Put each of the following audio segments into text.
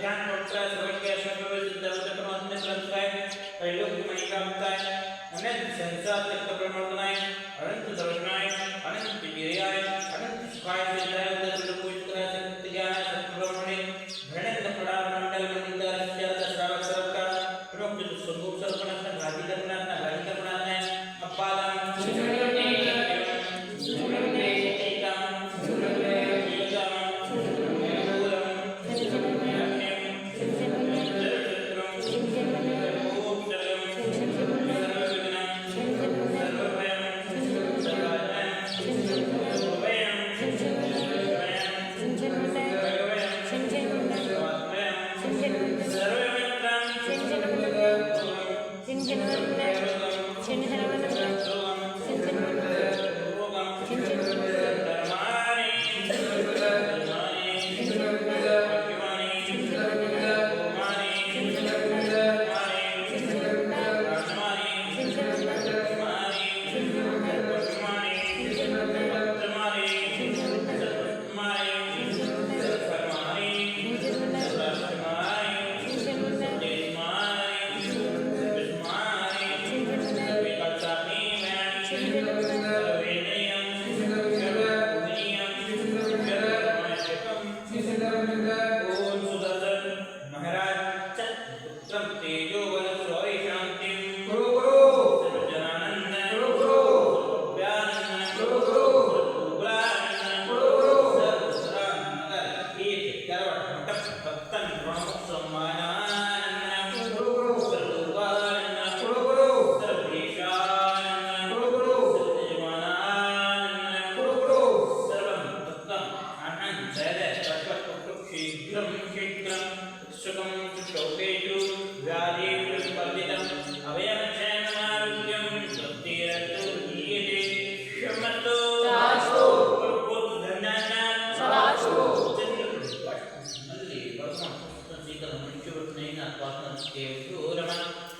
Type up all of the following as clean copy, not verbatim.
ध्यान पवित्र सर्वज्ञ सर्वव्यापी सर्वत्र परमात्मा संस्काय त्रैलोक्य मणिकांताय अनंत संसार तक प्रमोदनाय अनंत दर्शनाय अनंत वीर्याय अनंत सुखाय सिद्धाय उदर कोई करा सकते ज्ञान सत्प्रमणे घृणित पड़ा मंडल मंदिर रस्त्याचा श्रावक सरका प्रमुख स्वरूप सर्पणाचा घाती करणारा अपादान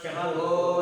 Hello.